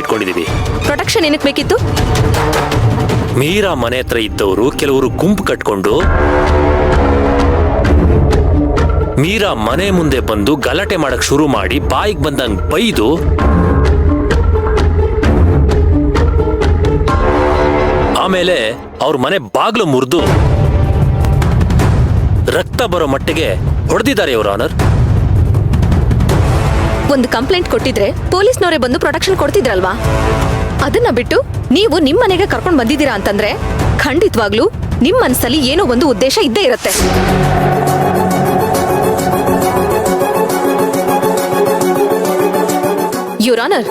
ಇಟ್ಕೊಂಡಿದೀವಿ. Protection ಏನಕ್ಕೆ ಬೇಕಿತ್ತು? ಮೀರಾ ಮನೆ ಹತ್ರ ಇದ್ದವರು ಕೆಲವರು ಗುಂಪು ಕಟ್ಕೊಂಡು ಮೀರಾ ಮನೆ ಮುಂದೆ ಬಂದು ಗಲಾಟೆ ಮಾಡಕ್ ಶುರು ಮಾಡಿ ಬಾಯಿಗೆ ಬಂದಂಗ್ ಬೈದು ಆಮೇಲೆ ಅವ್ರ ಮನೆ ಬಾಗ್ಲು ಮುರಿದು ರಕ್ತ ಬರೋ ಮಟ್ಟಿಗೆ ಹೊಡೆದಿದ್ದಾರೆ ಯುವರ್ ಆನರ್. ಒಂದು ಕಂಪ್ಲೇಂಟ್ ಕೊಟ್ಟಿದ್ರೆ ಪೊಲೀಸ್ನವರೇ ಬಂದು ಪ್ರೊಟೆಕ್ಷನ್ ಕೊಡ್ತಿದ್ರಲ್ವಾ? ಅದನ್ನ ಬಿಟ್ಟು ನೀವು ನಿಮ್ ಮನೆಗೆ ಕರ್ಕೊಂಡು ಬಂದಿದ್ದೀರಾ ಅಂತಂದ್ರೆ ಖಂಡಿತವಾಗ್ಲೂ ನಿಮ್ ಮನಸ್ಸಲ್ಲಿ ಏನೋ ಒಂದು ಉದ್ದೇಶ ಇದ್ದೇ ಇರುತ್ತೆ. ಯುವರ್ ಆನರ್,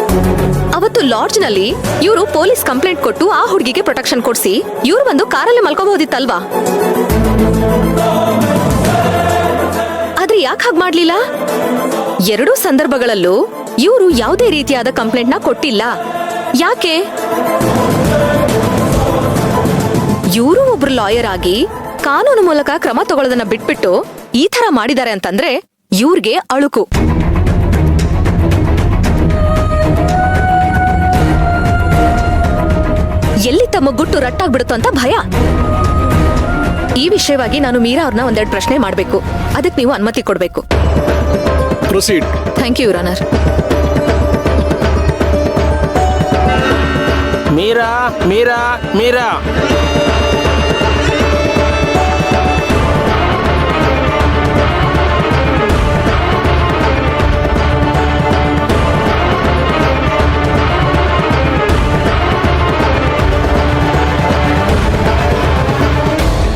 ಅವತ್ತು ಲಾಡ್ಜ್ ನಲ್ಲಿ ಇವರು ಪೊಲೀಸ್ ಕಂಪ್ಲೇಂಟ್ ಕೊಟ್ಟು ಆ ಹುಡುಗಿಗೆ ಪ್ರೊಟೆಕ್ಷನ್ ಕೊಡ್ಸಿ ಇವ್ರು ಬಂದು ಕಾರಲ್ಲಿ ಮಲ್ಕೋಬಹುದಿತ್ತಲ್ವಾ? ಆದ್ರೆ ಯಾಕೆ ಹಾಗೆ ಮಾಡ್ಲಿಲ್ಲ? ಎರಡೂ ಸಂದರ್ಭಗಳಲ್ಲೂ ಇವರು ಯಾವುದೇ ರೀತಿಯಾದ ಕಂಪ್ಲೇಂಟ್ ನ ಕೊಟ್ಟಿಲ್ಲ. ಯಾಕೆ? ಇವರು ಒಬ್ರು ಲಾಯರ್ ಆಗಿ ಕಾನೂನು ಮೂಲಕ ಕ್ರಮ ತಗೊಳ್ಳೋದನ್ನ ಬಿಟ್ಬಿಟ್ಟು ಈ ತರ ಮಾಡಿದ್ದಾರೆ ಅಂತಂದ್ರೆ ಇವ್ರಿಗೆ ಅಳುಕು. ಎಲ್ಲಿ ತಮ್ಮ ಗುಟ್ಟು ರಟ್ಟಾಗ್ಬಿಡುತ್ತೋ ಅಂತ ಭಯ. ಈ ವಿಷಯವಾಗಿ ನಾನು ಮೀರಾ ಅವ್ರನ್ನ ಒಂದೆರಡು ಪ್ರಶ್ನೆ ಮಾಡಬೇಕು. ಅದಕ್ಕೆ ನೀವು ಅನುಮತಿ ಕೊಡಬೇಕು. Proceed. Thank you your honour. Meera Meera Meera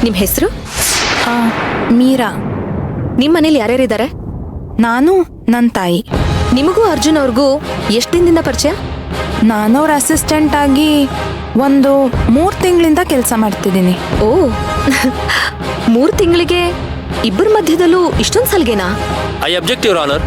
ನಿಮ್ ಹೆಸರು? ಮೀರಾ. ನಿಮ್ ಮನೇಲಿ ಯಾರ್ಯಾರಿದ್ದಾರೆ? ನಾನು ನನ್ನ ತಾಯಿ. ನಿಮಗೂ ಅರ್ಜುನ್ ಅವ್ರಿಗೂ ಎಷ್ಟು ದಿನದಿಂದ ಪರಿಚಯ? ನಾನು ಅವ್ರ ಅಸಿಸ್ಟೆಂಟ್ ಆಗಿ ಒಂದು 3 ತಿಂಗಳಿಂದ ಕೆಲಸ ಮಾಡ್ತಿದ್ದೀನಿ. ಓ 3 ತಿಂಗಳಿಗೆ ಇಬ್ಬರ ಮಧ್ಯದಲ್ಲೂ ಇಷ್ಟೊಂದು ಸಲ್ಗೆನಾ? I object your honour.